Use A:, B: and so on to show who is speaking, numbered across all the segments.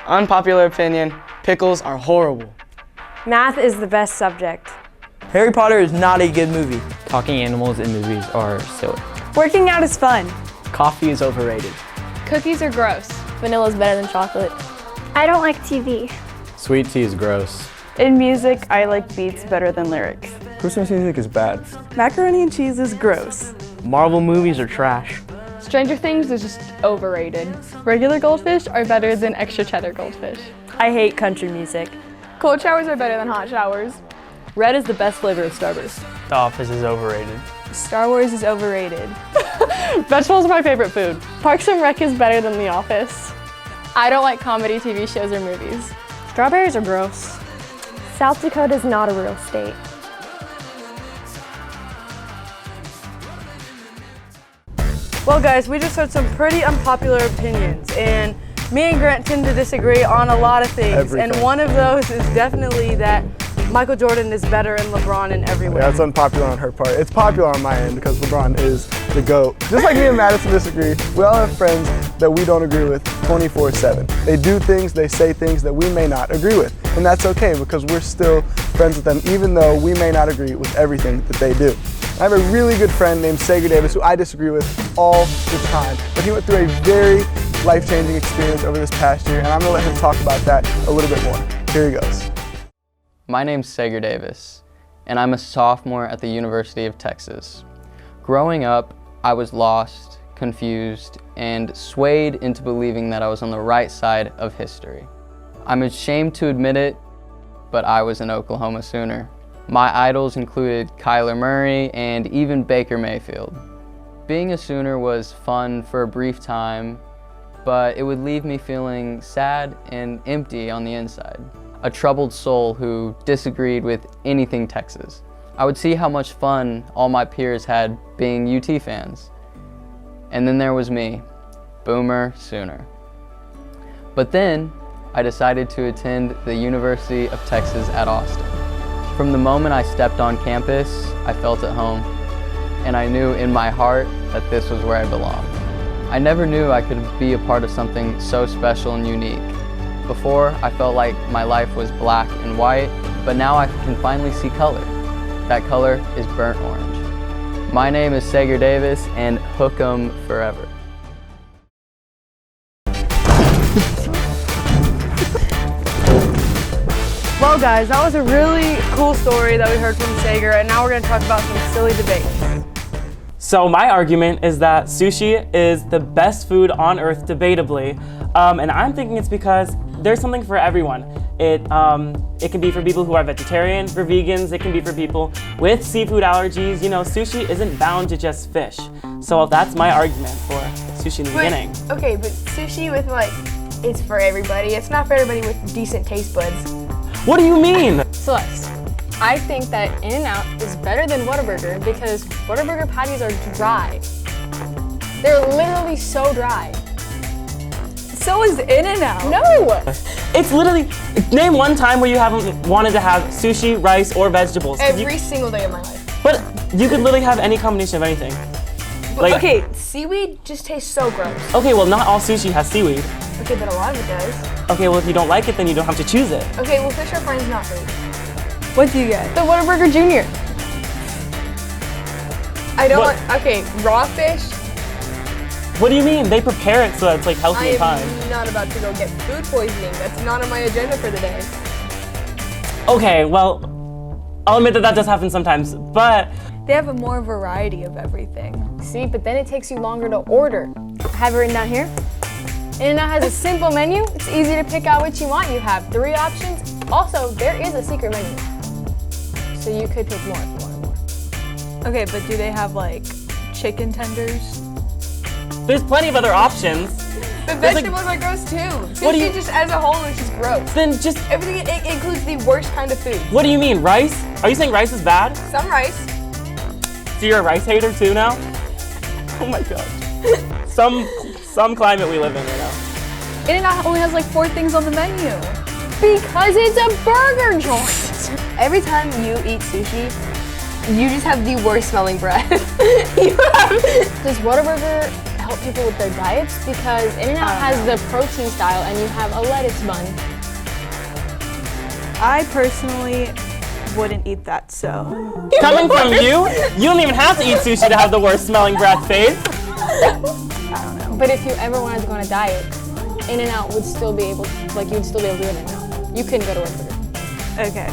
A: Unpopular opinion, pickles are horrible.
B: Math is the best subject.
C: Harry Potter is not a good movie.
D: Talking animals in movies are silly.
B: Working out is fun.
D: Coffee is overrated.
E: Cookies are gross.
F: Vanilla's better than chocolate.
G: I don't like TV.
D: Sweet tea is gross.
H: In music, I like beats better than lyrics.
I: Christmas music is bad.
H: Macaroni and cheese is gross.
C: Marvel movies are trash.
E: Stranger Things is just overrated. Regular goldfish are better than extra cheddar goldfish.
B: I hate country music.
E: Cold showers are better than hot showers.
B: Red is the best flavor of Starburst.
C: The Office is overrated.
E: Star Wars is overrated. Vegetables are my favorite food. Parks and Rec is better than The Office. I don't like comedy TV shows or movies.
B: Strawberries are gross.
G: South Dakota is not a real state.
H: Well guys, we just heard some pretty unpopular opinions, and me and Grant tend to disagree on a lot of things.
I: Everything.
H: And one of those is definitely that Michael Jordan is better than LeBron in every way.
I: Yeah, it's unpopular on her part. It's popular on my end because LeBron is the GOAT. Just like me and Madison disagree, we all have friends that we don't agree with 24/7. They do things, they say things that we may not agree with. And that's okay because we're still friends with them even though we may not agree with everything that they do. I have a really good friend named Sager Davis who I disagree with all the time. But he went through a very life-changing experience over this past year, and I'm gonna let him talk about that a little bit more. Here he goes.
J: My name's Sager Davis, and I'm a sophomore at the University of Texas. Growing up, I was lost, confused, and swayed into believing that I was on the right side of history. I'm ashamed to admit it, but I was an Oklahoma Sooner. My idols included Kyler Murray and even Baker Mayfield. Being a Sooner was fun for a brief time, but it would leave me feeling sad and empty on the inside. A troubled soul who disagreed with anything Texas. I would see how much fun all my peers had being UT fans. And then there was me, Boomer Sooner. But then I decided to attend the University of Texas at Austin. From the moment I stepped on campus, I felt at home, and I knew in my heart that this was where I belonged. I never knew I could be a part of something so special and unique. Before, I felt like my life was black and white, but now I can finally see color. That color is burnt orange. My name is Sager Davis, and hook 'em forever.
H: Well guys, that was a really cool story that we heard from Sager, and now we're going to talk about some silly debates.
C: So my argument is that sushi is the best food on earth, debatably, and I'm thinking it's because there's something for everyone. It can be for people who are vegetarian, for vegans, it can be for people with seafood allergies. You know, sushi isn't bound to just fish. So that's my argument for sushi in the beginning.
F: Okay, but sushi with it's for everybody. It's not for everybody with decent taste buds.
C: What do you mean?
E: Celeste, I think that In-N-Out is better than Whataburger because Whataburger patties are dry. They're literally so dry.
B: So is In-N-Out.
E: No!
C: It's literally, name one time where you haven't wanted to have sushi, rice, or vegetables.
F: Every single day of my life.
C: But you could literally have any combination of anything.
F: Okay, seaweed just tastes so gross.
C: Okay, well not all sushi has seaweed.
F: Okay, but a lot of it does.
C: Okay, well if you don't like it, then you don't have to choose it.
F: Okay, well fish are fine is not food.
B: What do you get?
E: The Whataburger Jr.
F: I don't want, okay, raw fish.
C: What do you mean? They prepare it so that it's healthy and fine.
F: I'm not about to go get food poisoning. That's not on my agenda for the day.
C: Okay, well, I'll admit that does happen sometimes, but
B: They have a more variety of everything.
E: See, but then it takes you longer to order. I have it written down here. In-N-Out has a simple menu. It's easy to pick out what you want. You have 3 options. Also, there is a secret menu. So you could pick more if you wanted more.
B: Okay, but do they have chicken tenders?
C: there's plenty of other options.
F: The vegetables are gross too. Sushi just as a whole is just gross.
C: Then just
F: everything it includes the worst kind of food.
C: What do you mean, rice? Are you saying rice is bad?
F: Some rice.
C: So you're a rice hater too now? Oh my god. Some climate we live in right now.
B: In-N-Out only has 4 things on the menu.
E: Because it's a burger joint.
F: Every time you eat sushi, you just have the worst smelling breath.
E: Does Whataburger help people with their diets because In-N-Out has the protein style and you have a lettuce bun.
B: I personally wouldn't eat that, so.
C: Coming from you, you don't even have to eat sushi to have the worst smelling breath face.
E: But if you ever wanted to go on a diet, In-N-Out would still be able, like you'd still be able to do In-N-Out. You couldn't go to a burger.
B: Okay.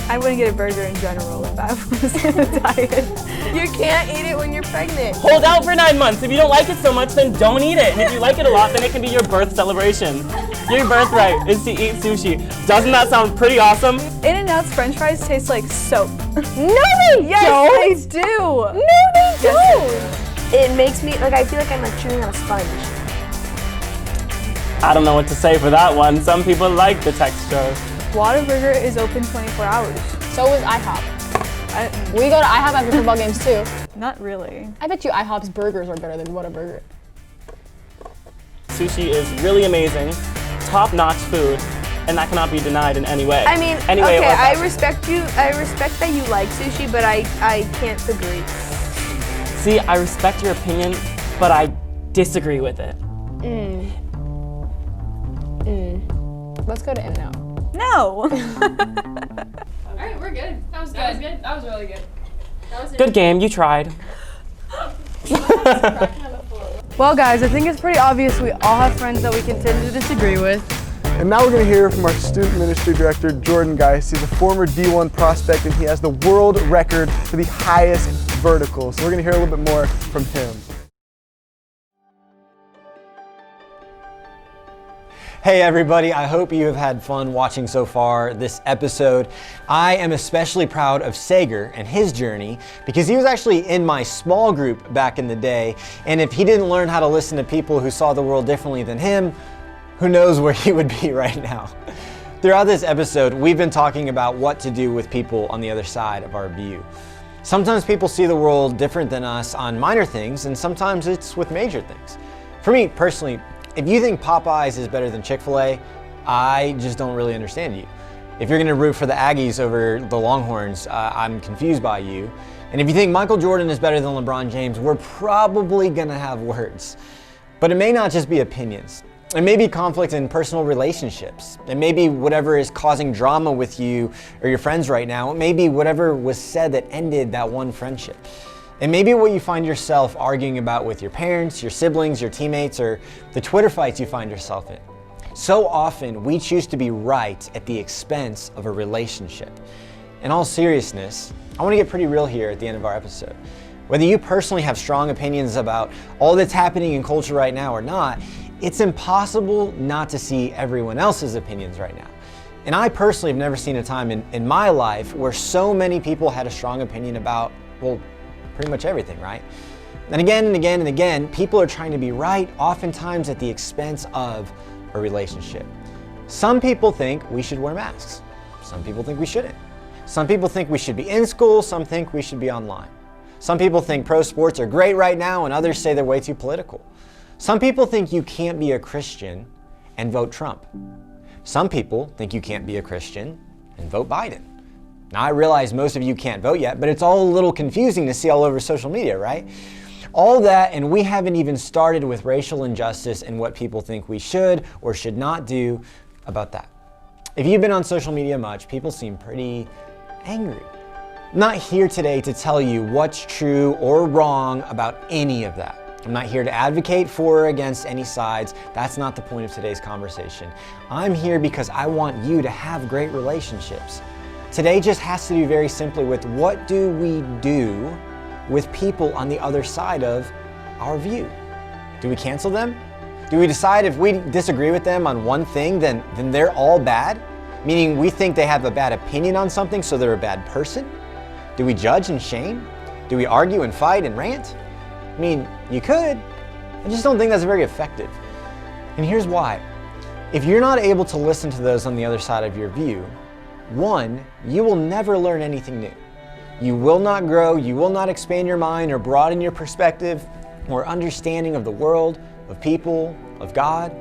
B: I wouldn't get a burger in general if I was on a diet.
F: You can't eat it when you're pregnant.
C: Hold out for 9 months. If you don't like it so much, then don't eat it. And if you like it a lot, then it can be your birth celebration. Your birthright is to eat sushi. Doesn't that sound pretty awesome?
B: In-N-Out's French fries taste like soap.
E: No, they
B: Yes, they do.
E: No, they don't.
F: It makes me, like, I feel like I'm like chewing on a sponge.
C: I don't know what to say for that one. Some people like the texture.
B: Whataburger is open 24 hours.
E: So is IHOP. We go to IHOP after football games too.
B: Not really.
E: I bet you IHOP's burgers are better than Whataburger.
C: Sushi is really amazing, top-notch food, and that cannot be denied in any way.
F: I mean,
C: Any way
F: okay,
C: or
F: I
C: fashion.
F: respect you. I respect that you like sushi, but I can't agree.
C: See, I respect your opinion, but I disagree with it.
E: Let's go to In-N-Out.
B: No.
K: Alright, we're good. That was good. That was good. That was really good. That was
C: Good game, you tried.
H: Well, guys, I think it's pretty obvious we all have friends that we can tend to disagree with.
I: And now we're going to hear from our student ministry director, Jordan Geis. He's a former D1 prospect and he has the world record for the highest vertical. So we're going to hear a little bit more from him.
L: Hey everybody, I hope you have had fun watching so far this episode. I am especially proud of Sager and his journey because he was actually in my small group back in the day, and if he didn't learn how to listen to people who saw the world differently than him, who knows where he would be right now. Throughout this episode, we've been talking about what to do with people on the other side of our view. Sometimes people see the world different than us on minor things, and sometimes it's with major things. For me personally, if you think Popeyes is better than Chick-fil-A, I just don't really understand you. If you're gonna root for the Aggies over the Longhorns, I'm confused by you. And if you think Michael Jordan is better than LeBron James, we're probably gonna have words. But it may not just be opinions. It may be conflict in personal relationships. It may be whatever is causing drama with you or your friends right now. It may be whatever was said that ended that one friendship. It may be what you find yourself arguing about with your parents, your siblings, your teammates, or the Twitter fights you find yourself in. So often, we choose to be right at the expense of a relationship. In all seriousness, I want to get pretty real here at the end of our episode. Whether you personally have strong opinions about all that's happening in culture right now or not, it's impossible not to see everyone else's opinions right now. And I personally have never seen a time in my life where so many people had a strong opinion about, well, pretty much everything, right? And again and again and again, people are trying to be right, oftentimes at the expense of a relationship. Some people think we should wear masks. Some people think we shouldn't. Some people think we should be in school. Some think we should be online. Some people think pro sports are great right now, and others say they're way too political. Some people think you can't be a Christian and vote Trump. Some people think you can't be a Christian and vote Biden. Now, I realize most of you can't vote yet, but it's all a little confusing to see all over social media, right? All that, and we haven't even started with racial injustice and what people think we should or should not do about that. If you've been on social media much, people seem pretty angry. I'm not here today to tell you what's true or wrong about any of that. I'm not here to advocate for or against any sides. That's not the point of today's conversation. I'm here because I want you to have great relationships. Today just has to do very simply with what do we do with people on the other side of our view? Do we cancel them? Do we decide if we disagree with them on one thing, then they're all bad? Meaning we think they have a bad opinion on something, so they're a bad person? Do we judge and shame? Do we argue and fight and rant? I mean, you could. I just don't think that's very effective. And here's why. If you're not able to listen to those on the other side of your view, one, you will never learn anything new. You will not grow, you will not expand your mind or broaden your perspective or understanding of the world, of people, of God.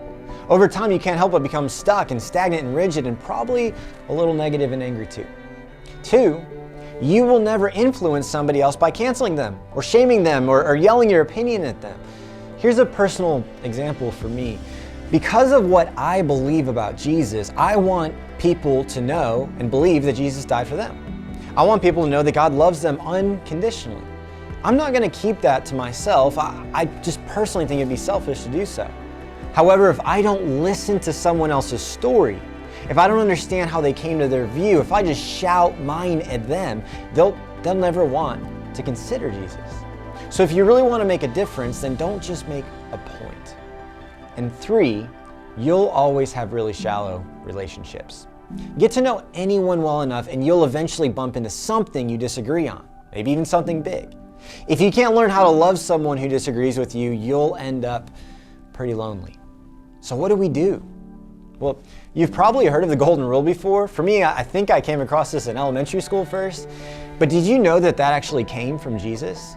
L: Over time, you can't help but become stuck and stagnant and rigid and probably a little negative and angry too. Two, you will never influence somebody else by canceling them or shaming them or yelling your opinion at them. Here's a personal example for me. Because of what I believe about Jesus, I want people to know and believe that Jesus died for them. I want people to know that God loves them unconditionally. I'm not going to keep that to myself. I just personally think it'd be selfish to do so. However, if I don't listen to someone else's story, if I don't understand how they came to their view, if I just shout mine at them, they'll never want to consider Jesus. So if you really want to make a difference, then don't just make a point. And 3, you'll always have really shallow relationships. Get to know anyone well enough and you'll eventually bump into something you disagree on, maybe even something big. If you can't learn how to love someone who disagrees with you, you'll end up pretty lonely. So what do we do? Well, you've probably heard of the golden rule before. For me, I think I came across this in elementary school first. But did you know that that actually came from Jesus?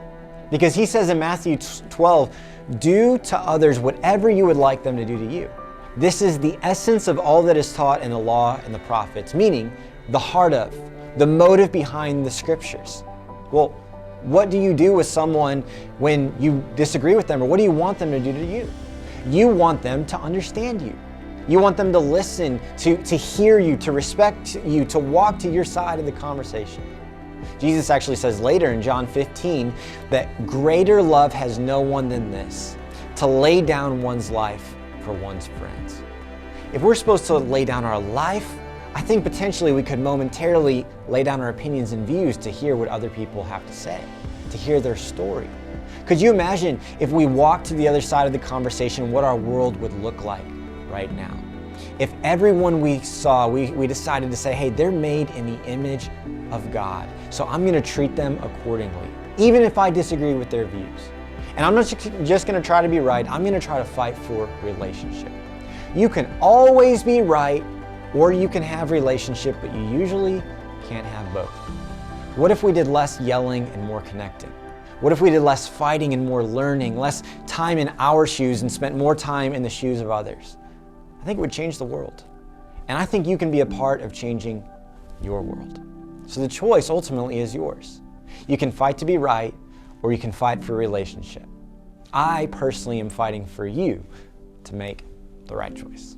L: Because he says in Matthew 12, do to others whatever you would like them to do to you. This is the essence of all that is taught in the law and the prophets, meaning the heart of, the motive behind the scriptures. Well, what do you do with someone when you disagree with them, or what do you want them to do to you? You want them to understand you. You want them to listen, to hear you, to respect you, to walk to your side of the conversation. Jesus actually says later in John 15 that greater love has no one than this, to lay down one's life for one's friends. If we're supposed to lay down our life, I think potentially we could momentarily lay down our opinions and views to hear what other people have to say, to hear their story. Could you imagine if we walked to the other side of the conversation, what our world would look like right now? If everyone we saw, we decided to say, hey, they're made in the image of God, so I'm going to treat them accordingly, even if I disagree with their views. And I'm not just going to try to be right, I'm going to try to fight for relationship. You can always be right, or you can have relationship, but you usually can't have both. What if we did less yelling and more connecting? What if we did less fighting and more learning, less time in our shoes and spent more time in the shoes of others? I think it would change the world. And I think you can be a part of changing your world. So the choice ultimately is yours. You can fight to be right, or you can fight for a relationship. I personally am fighting for you to make the right choice.